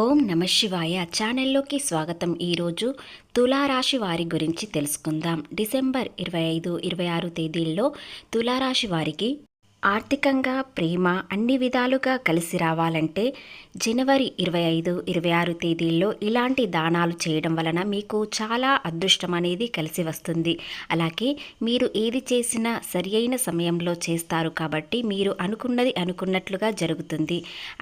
ఓం నమ శివాయ ఛానల్లోకి స్వాగతం. ఈరోజు తులారాశి వారి గురించి తెలుసుకుందాం. డిసెంబర్ 25, 26 తేదీల్లో తులారాశి వారికి ఆర్థికంగా ప్రేమ అన్ని విధాలుగా కలిసి రావాలంటే జనవరి 25, 26 తేదీల్లో ఇలాంటి దానాలు చేయడం వలన మీకు చాలా అదృష్టం అనేది కలిసి వస్తుంది. అలాగే మీరు ఏది చేసినా సరి అయిన సమయంలో చేస్తారు కాబట్టి మీరు అనుకున్నది అనుకున్నట్లుగా జరుగుతుంది.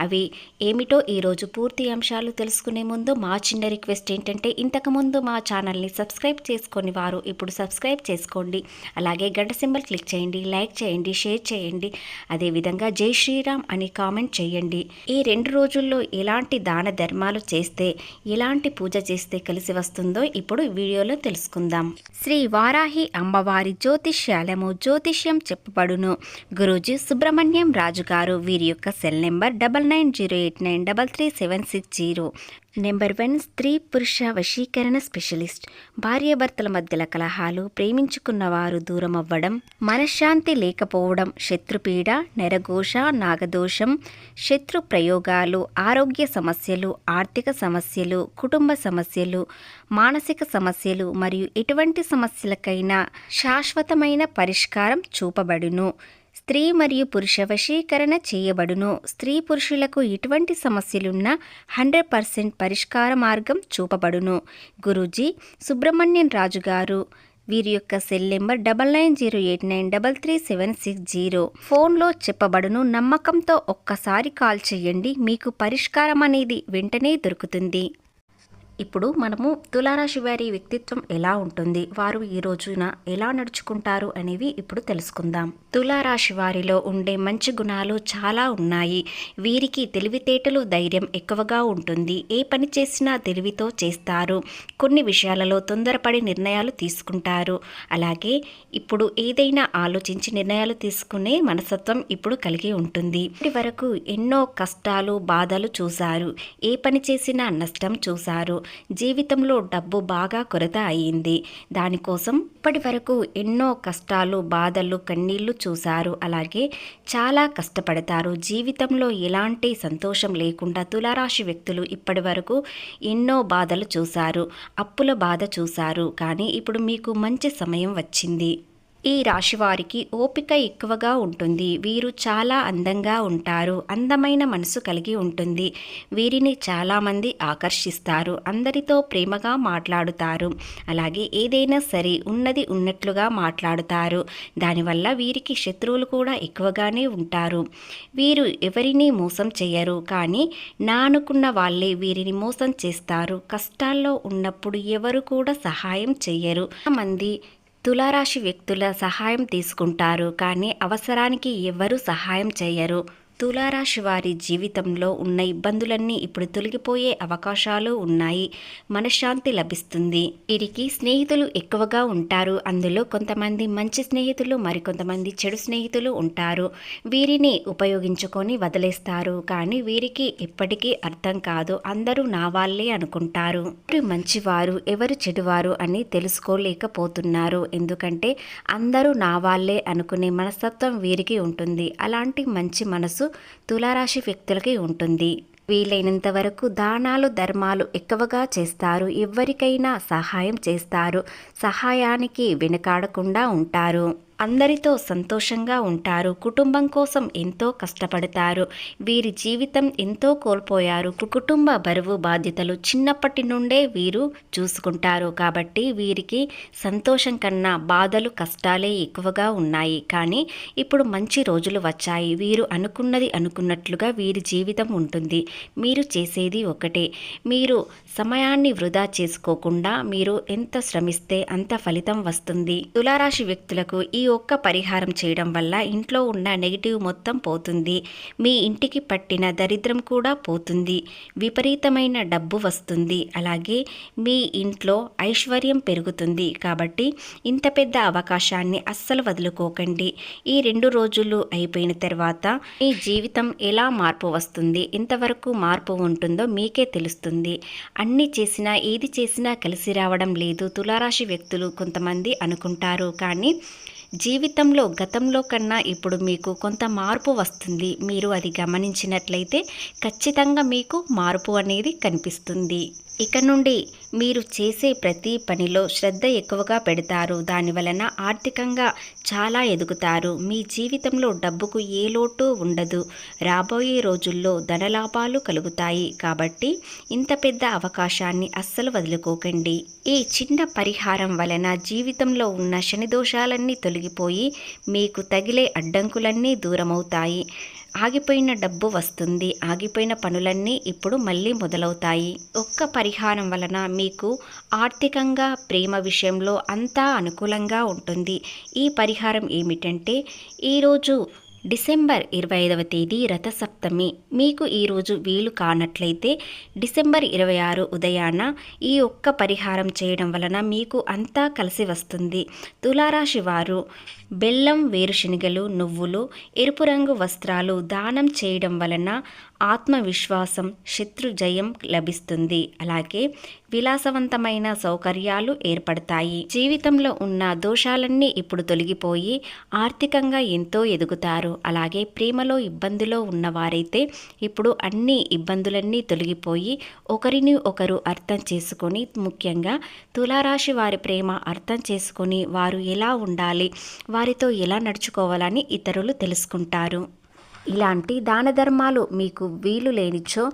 అవి ఏమిటో ఈరోజు పూర్తి అంశాలు తెలుసుకునే ముందు మా చిన్న రిక్వెస్ట్ ఏంటంటే, ఇంతకుముందు మా ఛానల్ని సబ్స్క్రైబ్ చేసుకొని వారు ఇప్పుడు సబ్స్క్రైబ్ చేసుకోండి. అలాగే గంట సింబల్ క్లిక్ చేయండి, లైక్ చేయండి, షేర్ చేయండి. అదేవిధంగా జై శ్రీరామ్ అని కామెంట్ చేయండి. ఈ 2 రోజుల్లో ఎలాంటి దాన ధర్మాలు చేస్తే, ఎలాంటి పూజ చేస్తే కలిసి వస్తుందో ఇప్పుడు వీడియోలో తెలుసుకుందాం. శ్రీ వారాహి అమ్మవారి జ్యోతిష్యం చెప్పబడును. గురూజీ సుబ్రహ్మణ్యం రాజు గారు. వీరి యొక్క సెల్ నెంబర్ 9908933760. నెంబర్ 1 స్త్రీ పురుష వశీకరణ స్పెషలిస్ట్. భార్యాభర్తల మధ్యల కలహాలు, ప్రేమించుకున్న వారు దూరం అవ్వడం, మనశ్శాంతి లేకపోవడం, శత్రుపీడ, నెరఘోష, నాగదోషం, శత్రు ప్రయోగాలు, ఆరోగ్య సమస్యలు, ఆర్థిక సమస్యలు, కుటుంబ సమస్యలు, మానసిక సమస్యలు మరియు ఎటువంటి సమస్యలకైనా శాశ్వతమైన పరిష్కారం చూపబడును. స్త్రీ మరియు పురుష వశీకరణ చేయబడును. స్త్రీ పురుషులకు ఎటువంటి సమస్యలున్నా 100% పరిష్కార మార్గం చూపబడును. గురూజీ సుబ్రహ్మణ్యం రాజు గారు. వీరి యొక్క సెల్ నెంబర్ 9908933760. ఫోన్లో చెప్పబడును. నమ్మకంతో ఒక్కసారి కాల్ చేయండి, మీకు పరిష్కారం అనేది వెంటనే దొరుకుతుంది. ఇప్పుడు మనము తులారాశి వారి వ్యక్తిత్వం ఎలా ఉంటుంది, వారు ఈ రోజున ఎలా నడుచుకుంటారు అనేవి ఇప్పుడు తెలుసుకుందాం. తులారాశి వారిలో ఉండే మంచి గుణాలు చాలా ఉన్నాయి. వీరికి తెలివితేటలు, ధైర్యం ఎక్కువగా ఉంటుంది. ఏ పని చేసినా తెలివితో చేస్తారు. కొన్ని విషయాలలో తొందరపడి నిర్ణయాలు తీసుకుంటారు. అలాగే ఇప్పుడు ఏదైనా ఆలోచించి నిర్ణయాలు తీసుకునే మనస్తత్వం ఇప్పుడు కలిగి ఉంటుంది. ఇప్పటి వరకు ఎన్నో కష్టాలు, బాధలు చూశారు. ఏ పని చేసినా నష్టం చూశారు. జీవితంలో డబ్బు బాగా కొరత అయ్యింది. దానికోసం ఇప్పటి వరకు ఎన్నో కష్టాలు, బాధలు, కన్నీళ్లు చూశారు. అలాగే చాలా కష్టపడతారు. జీవితంలో ఎలాంటి సంతోషం లేకుండా తులారాశి వ్యక్తులు ఇప్పటి వరకు ఎన్నో బాధలు చూశారు. అప్పుల బాధ చూశారు. కానీ ఇప్పుడు మీకు మంచి సమయం వచ్చింది. ఈ రాశి వారికి ఓపిక ఎక్కువగా ఉంటుంది. వీరు చాలా అందంగా ఉంటారు. అందమైన మనసు కలిగి ఉంటుంది. వీరిని చాలామంది ఆకర్షిస్తారు. అందరితో ప్రేమగా మాట్లాడుతారు. అలాగే ఏదైనా సరే ఉన్నది ఉన్నట్లుగా మాట్లాడుతారు. దానివల్ల వీరికి శత్రువులు కూడా ఎక్కువగానే ఉంటారు. వీరు ఎవరిని మోసం చేయరు. కానీ నా అనుకున్న వాళ్ళే వీరిని మోసం చేస్తారు. కష్టాల్లో ఉన్నప్పుడు ఎవరు కూడా సహాయం చెయ్యరు. మంది తులారాశి వ్యక్తుల సహాయం తీసుకుంటారు. కానీ అవసరానికి ఎవ్వరూ సహాయం చేయరు. తులారాశి వారి జీవితంలో ఉన్న ఇబ్బందులన్నీ ఇప్పుడు తొలగిపోయే అవకాశాలు ఉన్నాయి. మనశ్శాంతి లభిస్తుంది. వీరికి స్నేహితులు ఎక్కువగా ఉంటారు. అందులో కొంతమంది మంచి స్నేహితులు, మరికొంతమంది చెడు స్నేహితులు ఉంటారు. వీరిని ఉపయోగించుకొని వదిలేస్తారు. కానీ వీరికి ఎప్పటికీ అర్థం కాదు. అందరూ నా వాళ్ళే అనుకుంటారు. ఎవరు మంచివారు, ఎవరు చెడువారు అని తెలుసుకోలేకపోతున్నారు. ఎందుకంటే అందరూ నా వాళ్ళే అనుకునే మనస్తత్వం వీరికి ఉంటుంది. అలాంటి మంచి మనసు తులారాశి వ్యక్తులకి ఉంటుంది. వీలైనంత వరకు దానాలు, ధర్మాలు ఎక్కువగా చేస్తారు. ఎవరికైనా సహాయం చేస్తారు. సహాయానికి వెనుకాడకుండా ఉంటారు. అందరితో సంతోషంగా ఉంటారు. కుటుంబం కోసం ఎంతో కష్టపడతారు. వీరి జీవితం ఎంతో కోల్పోయారు. కుటుంబ బరువు బాధ్యతలు చిన్నప్పటి నుండే వీరు చూసుకుంటారు. కాబట్టి వీరికి సంతోషం కన్నా బాధలు, కష్టాలే ఎక్కువగా ఉన్నాయి. కానీ ఇప్పుడు మంచి రోజులు వచ్చాయి. వీరు అనుకున్నది అనుకున్నట్లుగా వీరి జీవితం ఉంటుంది. మీరు చేసేది ఒకటే, మీరు సమయాన్ని వృధా చేసుకోకుండా మీరు ఎంత శ్రమిస్తే అంత ఫలితం వస్తుంది. తులారాశి వ్యక్తులకు ఈ ఒక్క పరిహారం చేయడం వల్ల ఇంట్లో ఉన్న నెగిటివ్ మొత్తం పోతుంది. మీ ఇంటికి పట్టిన దరిద్రం కూడా పోతుంది. విపరీతమైన డబ్బు వస్తుంది. అలాగే మీ ఇంట్లో ఐశ్వర్యం పెరుగుతుంది. కాబట్టి ఇంత పెద్ద అవకాశాన్ని అస్సలు వదులుకోకండి. ఈ 2 రోజులు అయిపోయిన తర్వాత మీ జీవితం ఎలా మార్పు వస్తుంది, ఎంతవరకు మార్పు ఉంటుందో మీకే తెలుస్తుంది. అన్ని చేసినా, ఏది చేసినా కలిసి రావడం లేదు తులారాశి వ్యక్తులు కొంతమంది అనుకుంటారు. కానీ జీవితంలో గతంలో కన్నా ఇప్పుడు మీకు కొంత మార్పు వస్తుంది. మీరు అది గమనించినట్లయితే ఖచ్చితంగా మీకు మార్పు అనేది కనిపిస్తుంది. ఇక నుండి మీరు చేసే ప్రతి పనిలో శ్రద్ధ ఎక్కువగా పెడతారు. దాని వలన ఆర్థికంగా చాలా ఎదుగుతారు. మీ జీవితంలో డబ్బుకు ఏ లోటు ఉండదు. రాబోయే రోజుల్లో ధనలాభాలు కలుగుతాయి. కాబట్టి ఇంత పెద్ద అవకాశాన్ని అస్సలు వదులుకోకండి. ఈ చిన్న పరిహారం వలన జీవితంలో ఉన్న శని దోషాలన్నీ తొలగిపోయి మీకు తగిలే అడ్డంకులన్నీ దూరమవుతాయి. ఆగిపోయిన డబ్బు వస్తుంది. ఆగిపోయిన పనులన్నీ ఇప్పుడు మళ్ళీ మొదలవుతాయి. ఒక్క పరిహారం వలన మీకు ఆర్థికంగా, ప్రేమ విషయంలో అంతా అనుకూలంగా ఉంటుంది. ఈ పరిహారం ఏమిటంటే, ఈరోజు డిసెంబర్ 25వ తేదీ రథసప్తమి. మీకు ఈరోజు వీలు కానట్లయితే డిసెంబర్ 26 ఉదయాన ఈ ఒక్క పరిహారం చేయడం వలన మీకు అంతా కలిసి వస్తుంది. తులారాశి వారు బెల్లం, వేరుశనగలు, నువ్వులు, ఎరుపు రంగు వస్త్రాలు దానం చేయడం వలన ఆత్మవిశ్వాసం, శత్రుజయం లభిస్తుంది. అలాగే విలాసవంతమైన సౌకర్యాలు ఏర్పడతాయి. జీవితంలో ఉన్న దోషాలన్నీ ఇప్పుడు తొలగిపోయి ఆర్థికంగా ఎంతో ఎదుగుతారు. అలాగే ప్రేమలో ఇబ్బందిలో ఉన్నవారైతే ఇప్పుడు అన్ని ఇబ్బందులన్నీ తొలగిపోయి ఒకరిని ఒకరు అర్థం చేసుకొని, ముఖ్యంగా తులారాశి వారి ప్రేమ అర్థం చేసుకొని వారు ఎలా ఉండాలి, వారితో ఎలా నడుచుకోవాలని ఇతరులు తెలుసుకుంటారు. ఇలాంటి దాన ధర్మాలు మీకు వీలు లేనిచో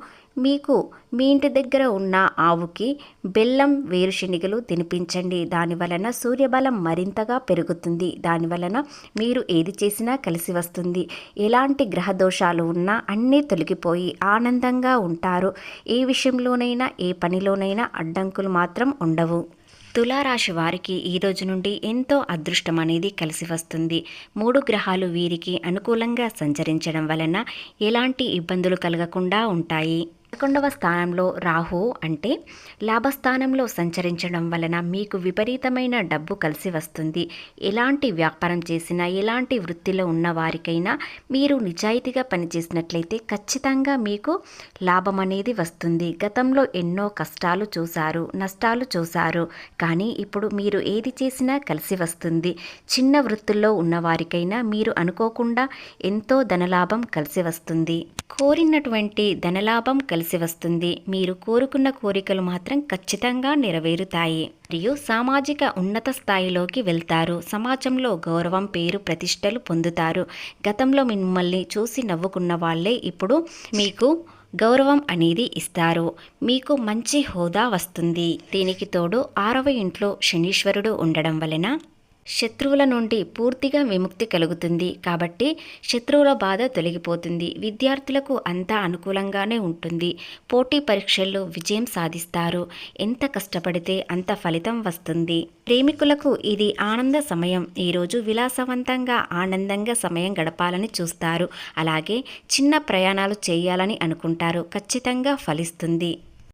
మీకు మీ ఇంటి దగ్గర ఉన్న ఆవుకి బెల్లం, వేరుశనగలు తినిపించండి. దానివలన సూర్యబలం మరింతగా పెరుగుతుంది. దానివలన మీరు ఏది చేసినా కలిసి వస్తుంది. ఎలాంటి గ్రహ దోషాలు ఉన్నా అన్నీ తొలగిపోయి ఆనందంగా ఉంటారు. ఏ విషయంలోనైనా, ఏ పనిలోనైనా అడ్డంకులు మాత్రం ఉండవు. తులారాశి వారికి ఈ రోజు నుండి ఎంతో అదృష్టం అనేది కలిసి వస్తుంది. 3 గ్రహాలు వీరికి అనుకూలంగా సంచరించడం వలన ఎలాంటి ఇబ్బందులు కలగకుండా ఉంటాయి. 11వ స్థానంలో రాహు అంటే లాభస్థానంలో సంచరించడం వలన మీకు విపరీతమైన డబ్బు కలిసి వస్తుంది. ఎలాంటి వ్యాపారం చేసినా, ఎలాంటి వృత్తిలో ఉన్న వారికైనా మీరు నిజాయితీగా పనిచేసినట్లయితే ఖచ్చితంగా మీకు లాభం అనేది వస్తుంది. గతంలో ఎన్నో కష్టాలు చూశారు, నష్టాలు చూశారు. కానీ ఇప్పుడు మీరు ఏది చేసినా కలిసి వస్తుంది. చిన్న వృత్తుల్లో ఉన్నవారికైనా మీరు అనుకోకుండా ఎంతో ధనలాభం కలిసి వస్తుంది. కోరినటువంటి ధనలాభం కలిసి వస్తుంది. మీరు కోరుకున్న కోరికలు మాత్రం ఖచ్చితంగా నెరవేరుతాయి. మరియు సామాజిక ఉన్నత స్థాయిలోకి వెళ్తారు. సమాజంలో గౌరవం, పేరు, ప్రతిష్టలు పొందుతారు. గతంలో మిమ్మల్ని చూసి నవ్వుకున్న వాళ్ళే ఇప్పుడు మీకు గౌరవం అనేది ఇస్తారు. మీకు మంచి హోదా వస్తుంది. దీనికి తోడు 6వ ఇంట్లో శనీశ్వరుడు ఉండడం వలన శత్రువుల నుండి పూర్తిగా విముక్తి కలుగుతుంది. కాబట్టి శత్రువుల బాధ తొలగిపోతుంది. విద్యార్థులకు అంతా అనుకూలంగానే ఉంటుంది. పోటీ పరీక్షల్లో విజయం సాధిస్తారు. ఎంత కష్టపడితే అంత ఫలితం వస్తుంది. ప్రేమికులకు ఇది ఆనంద సమయం. ఈరోజు విలాసవంతంగా, ఆనందంగా సమయం గడపాలని చూస్తారు. అలాగే చిన్న ప్రయాణాలు చేయాలని అనుకుంటారు. ఖచ్చితంగా ఫలిస్తుంది.